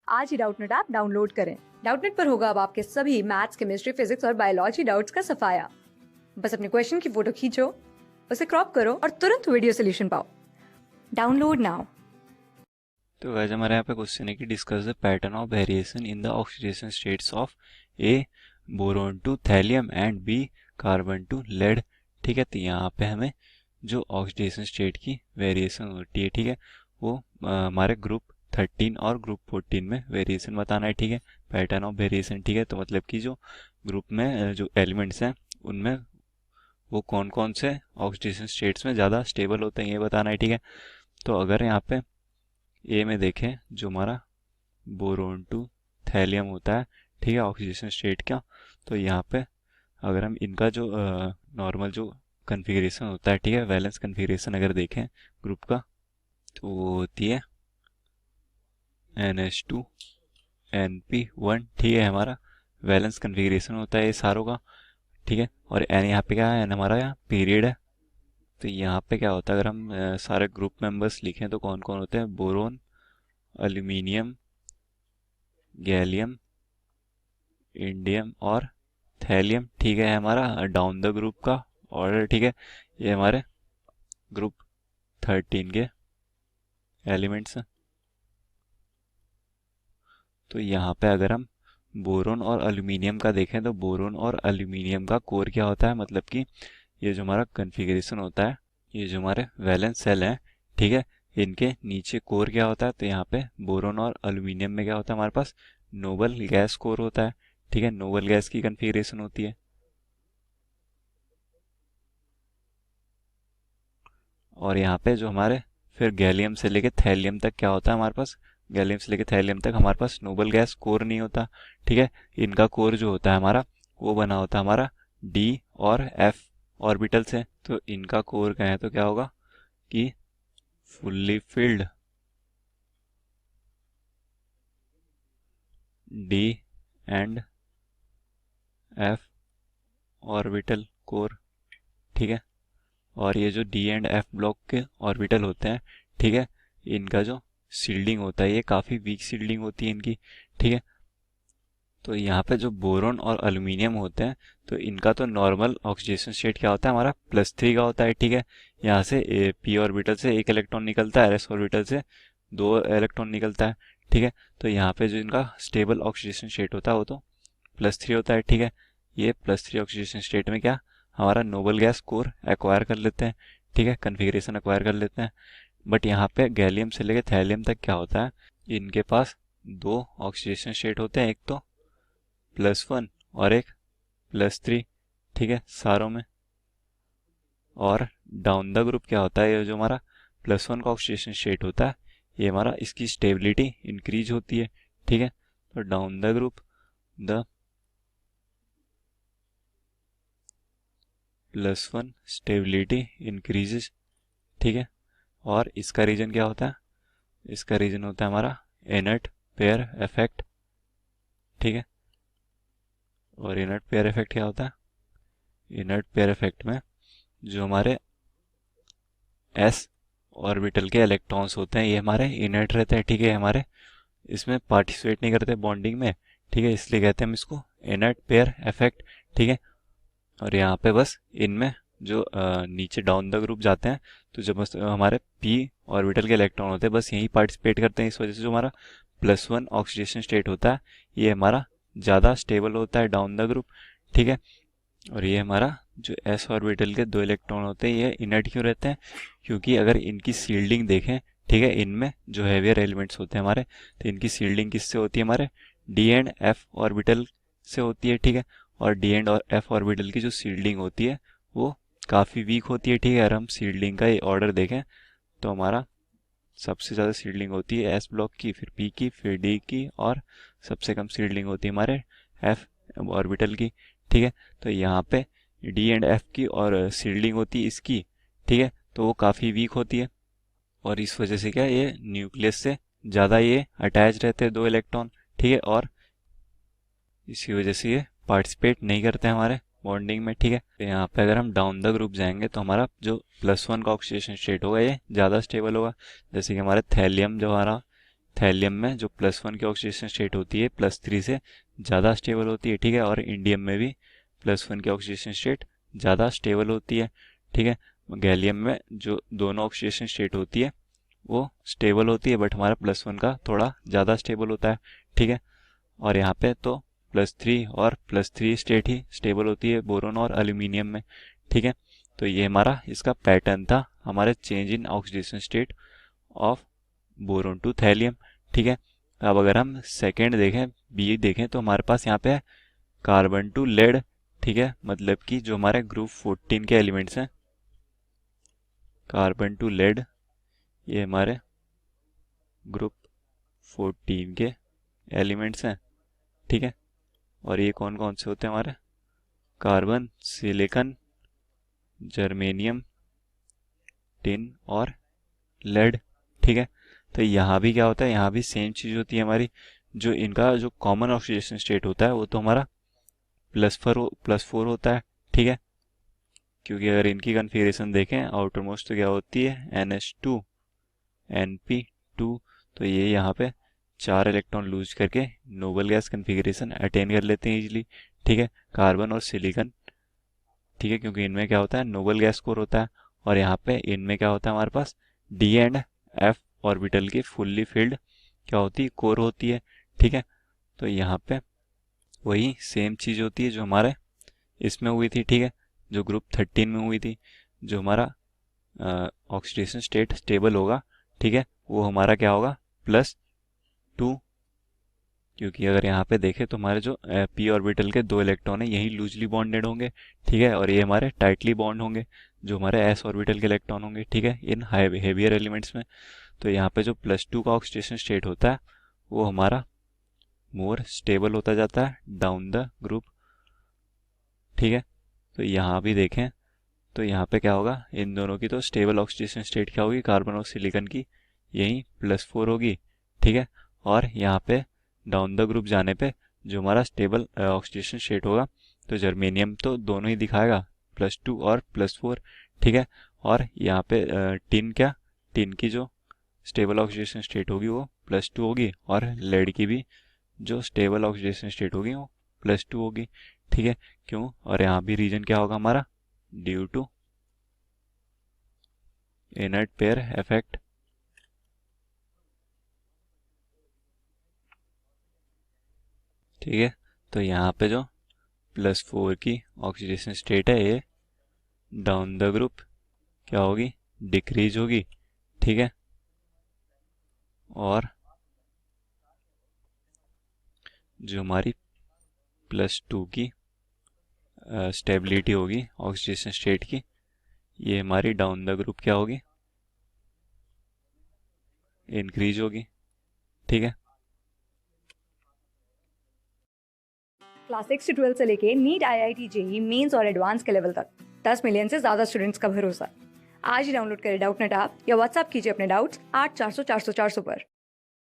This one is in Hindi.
आज ही डाउटनेट ऐप डाउनलोड करें। डाउटनेट पर होगा अब आपके सभी मैथ्स, केमिस्ट्री, फिजिक्स और बायोलॉजी डाउट्स का सफाया। बस अपने क्वेश्चन की फोटो खींचो, उसे क्रॉप करो और तुरंत वीडियो सोल्यूशन पाओ। Download now. तो वैसे हमारे यहाँ पे क्वेश्चन है कि discuss the pattern of variation in the oxidation states of a boron to thallium and B carbon to lead. ठीक है, तो यहाँ पे हमें जो ऑक्सीडेशन स्टेट की वेरिएशन होती है, ठीक है, वो हमारे ग्रुप 13 और ग्रुप 14 में वेरिएशन बताना है। ठीक है, पैटर्न ऑफ वेरिएशन। ठीक है, तो मतलब कि जो ग्रुप में जो एलिमेंट्स हैं उनमें वो कौन कौन से ऑक्सीडेशन स्टेट्स में ज़्यादा स्टेबल होते हैं ये बताना है। ठीक है, तो अगर यहाँ पे ए में देखें जो हमारा बोरोन टू थैलियम होता है, ठीक है, ऑक्सीडेशन स्टेट का, तो यहाँ पे अगर हम इनका जो नॉर्मल जो कन्फिग्रेशन होता है, ठीक है, वैलेंस कन्फिग्रेशन अगर देखें ग्रुप का, तो वो होती है NH2 NP1। ठीक है, हमारा वैलेंस कन्फिग्रेशन होता है ये सारों का। ठीक है, और एन यहाँ पे क्या है, एन हमारा यहाँ पीरियड है। तो यहाँ पे क्या होता है, अगर हम सारे ग्रुप मेंबर्स लिखें तो कौन कौन होते हैं, बोरोन, एल्यूमिनियम, गैलियम, इंडियम और थैलियम। ठीक है, हमारा डाउन द ग्रुप का ऑर्डर। ठीक है, ये हमारे ग्रुप 13 के एलिमेंट्स हैं। तो यहाँ पे अगर हम बोरोन और एल्यूमिनियम का देखें तो बोरोन और एल्यूमिनियम का कोर क्या होता है, मतलब कि ये जो हमारा कन्फिग्रेशन होता है, ये जो हमारे वैलेंस सेल हैं, ठीक है, इनके नीचे कोर क्या होता है, तो यहाँ पे बोरोन और एल्यूमिनियम में क्या होता है, हमारे पास नोबल गैस कोर होता है। ठीक है, नोबल गैस की कन्फिग्रेशन होती है। और यहाँ पे जो हमारे फिर गैलियम से लेके थैलियम तक क्या होता है हमारे पास, गैलियम से लेके थैलियम तक हमारे पास नोबल गैस कोर नहीं होता। ठीक है, इनका कोर जो होता है हमारा वो बना होता है हमारा डी और एफ ऑर्बिटल से। तो इनका कोर कहें तो क्या होगा कि fully filled D and F orbital core. ठीक है, और ये जो डी एंड एफ ब्लॉक के ऑर्बिटल होते हैं, ठीक है, इनका जो शील्डिंग होता है ये काफ़ी वीक शील्डिंग होती है इनकी। ठीक है, तो यहाँ पे जो बोरोन और एल्यूमिनियम होते हैं तो इनका तो नॉर्मल ऑक्सीडेशन स्टेट क्या होता है हमारा +3 का होता है। ठीक है, यहाँ से पी ऑर्बिटल से एक इलेक्ट्रॉन निकलता है, एस ऑर्बिटल से 2 इलेक्ट्रॉन निकलता है। ठीक है, तो यहाँ पे जो इनका स्टेबल ऑक्सीडेशन स्टेट होता है वो तो +3 होता है। ठीक है, ये +3 ऑक्सीडेशन स्टेट में क्या हमारा नोबल गैस कोर एक्वायर कर लेते हैं। ठीक है, कन्फिग्रेशन एक्वायर कर लेते हैं। बट यहाँ पे गैलियम से लेकर थैलियम तक क्या होता है, इनके पास 2 ऑक्सीडेशन स्टेट होते हैं, एक तो +1 और एक +3। ठीक है, सारों में। और डाउन द ग्रुप क्या होता है, ये जो हमारा +1 का ऑक्सीडेशन स्टेट होता है ये हमारा इसकी स्टेबिलिटी इंक्रीज होती है। ठीक है, तो down the group the +1 stability increases. ठीक है, और इसका रीजन क्या होता है, इसका रीजन होता है हमारा इनर्ट पेयर इफेक्ट। ठीक है, और इनर्ट पेयर इफेक्ट क्या होता है, इनर्ट पेयर इफेक्ट में जो हमारे एस ऑर्बिटल के इलेक्ट्रॉन्स होते हैं ये हमारे इनर्ट रहते हैं। ठीक है, हमारे इसमें पार्टिसिपेट नहीं करते बॉन्डिंग में। ठीक है, इसलिए कहते हैं हम इसको इनर्ट पेयर इफेक्ट। ठीक है, और यहाँ पे बस इनमें जो नीचे डाउन द ग्रुप जाते हैं तो जब बस हमारे पी ऑर्बिटल के इलेक्ट्रॉन होते हैं बस यही पार्टिसिपेट करते हैं। इस वजह से जो हमारा +1 ऑक्सीडेशन स्टेट होता है ये हमारा ज़्यादा स्टेबल होता है डाउन द ग्रुप। ठीक है, और ये हमारा जो एस ऑर्बिटल के 2 इलेक्ट्रॉन होते हैं ये इनर्ट क्यों रहते हैं, क्योंकि अगर इनकी सील्डिंग देखें, ठीक है, इनमें जो हैवियर एलिमेंट्स होते हैं हमारे, तो इनकी सील्डिंग किससे होती है, हमारे डी एंड एफ ऑर्बिटल से होती है। ठीक है, और डी एंड और एफ ऑर्बिटल की जो सील्डिंग होती है वो काफ़ी वीक होती है। ठीक है, अगर हम सील्डिंग का ये ऑर्डर देखें तो हमारा सबसे ज़्यादा सील्डिंग होती है एस ब्लॉक की, फिर पी की, फिर डी की, और सबसे कम सील्डिंग होती है हमारे एफ ऑर्बिटल की। ठीक है, तो यहाँ पे डी एंड एफ की और सील्डिंग होती है इसकी। ठीक है, तो वो काफ़ी वीक होती है और इस वजह से क्या ये न्यूक्लियस से ज़्यादा ये अटैच रहते हैं 2 इलेक्ट्रॉन। ठीक है, और इसी वजह से ये पार्टिसिपेट नहीं करते हमारे बॉन्डिंग में। ठीक है, तो यहाँ पे अगर हम डाउन द ग्रुप जाएंगे तो हमारा जो +1 का ऑक्सीडेशन स्टेट होगा ये ज़्यादा स्टेबल होगा। जैसे कि हमारे थैलियम जो हमारा थैलियम में जो +1 की ऑक्सीडेशन स्टेट होती है +3 से ज़्यादा स्टेबल होती है, ठीक है। और इंडियम में भी +1 की ऑक्सीडेशन स्टेट ज़्यादा स्टेबल होती है, ठीक है। गैलियम में जो दोनों ऑक्सीडेशन स्टेट होती है वो स्टेबल होती है, बट हमारा +1 का थोड़ा ज़्यादा स्टेबल होता है, ठीक है। और यहाँ पे तो +3 और +3 स्टेट ही स्टेबल होती है बोरोन और एल्यूमिनियम में, ठीक है। तो ये हमारा इसका पैटर्न था, हमारे change in oxidation state of boron to thallium, ठीक है। अब अगर हम सेकेंड देखें, बी देखें, तो हमारे पास यहाँ पे है कार्बन टू लेड, ठीक है। मतलब कि जो हमारे ग्रुप 14 के एलिमेंट्स हैं, कार्बन टू लेड, ये हमारे ग्रुप 14 के एलिमेंट्स हैं, ठीक है। और ये कौन कौन से होते हैं हमारे? कार्बन, सिलिकॉन, जर्मेनियम, टिन और लेड, ठीक है। तो यहाँ भी क्या होता है, यहाँ भी सेम चीज़ होती है हमारी। जो इनका जो कॉमन ऑक्सीडेशन स्टेट होता है वो तो हमारा +4 होता है, ठीक है। क्योंकि अगर इनकी कन्फिगरेशन देखें आउटर मोस्ट तो क्या होती है NH2 NP2, तो ये यहाँ पे 4 इलेक्ट्रॉन लूज करके नोबल गैस कन्फिगरेशन अटेन कर लेते हैं इजीली, ठीक है। कार्बन और सिलिकॉन, ठीक है, क्योंकि इनमें क्या होता है नोबल गैस कोर होता है। और यहाँ पे इनमें क्या होता है हमारे पास D एंड F ऑर्बिटल की फुल्ली फिल्ड क्या होती है कोर होती है, ठीक है। तो यहाँ पे वही सेम चीज़ होती है जो हमारे इसमें हुई थी, ठीक है, जो ग्रुप 13 में हुई थी। जो हमारा ऑक्सीडेशन स्टेट स्टेबल होगा, ठीक है, वो हमारा क्या होगा +2, क्योंकि अगर यहाँ पे देखें तो हमारे जो p ऑर्बिटल के 2 इलेक्ट्रॉन है यही लूजली बॉन्डेड होंगे, ठीक है। और ये हमारे टाइटली बॉन्ड होंगे जो हमारे s ऑर्बिटल के इलेक्ट्रॉन होंगे, ठीक है, इन हेवियर एलिमेंट्स में। तो यहाँ पे जो +2 का ऑक्सीडेशन स्टेट होता है वो हमारा मोर स्टेबल होता जाता है डाउन द ग्रुप, ठीक है। तो यहाँ भी देखें तो यहाँ पे क्या होगा, इन दोनों की तो स्टेबल ऑक्सीडेशन स्टेट क्या होगी, कार्बन और सिलिकॉन की यही +4 होगी, ठीक है। और यहाँ पे डाउन द ग्रुप जाने पे जो हमारा स्टेबल ऑक्सीडेशन स्टेट होगा, तो जर्मेनियम तो दोनों ही दिखाएगा +2 और +4, ठीक है। और यहाँ पे टिन की जो स्टेबल ऑक्सीडेशन स्टेट होगी वो +2 होगी, और लेड की भी जो स्टेबल ऑक्सीडेशन स्टेट होगी वो +2 होगी, ठीक है। क्यों? और यहाँ भी रीजन क्या होगा हमारा, due to inert pair effect, ठीक है। तो यहाँ पे जो +4 की ऑक्सीडेशन स्टेट है ये डाउन द ग्रुप क्या होगी, डिक्रीज होगी, ठीक है। और जो हमारी +2 की स्टेबिलिटी होगी ऑक्सीडेशन स्टेट की, ये हमारी डाउन द ग्रुप क्या होगी, इंक्रीज होगी, ठीक है। क्लास 6 से 12 से लेके नीट, IIT, JEE मेंस और एडवांस के लेवल तक 10 मिलियन से ज्यादा स्टूडेंट्स का भरोसा। आज ही डाउनलोड करें डाउटनेट ऐप या व्हाट्सएप कीजिए अपने डाउट्स 8400 400 400 पर।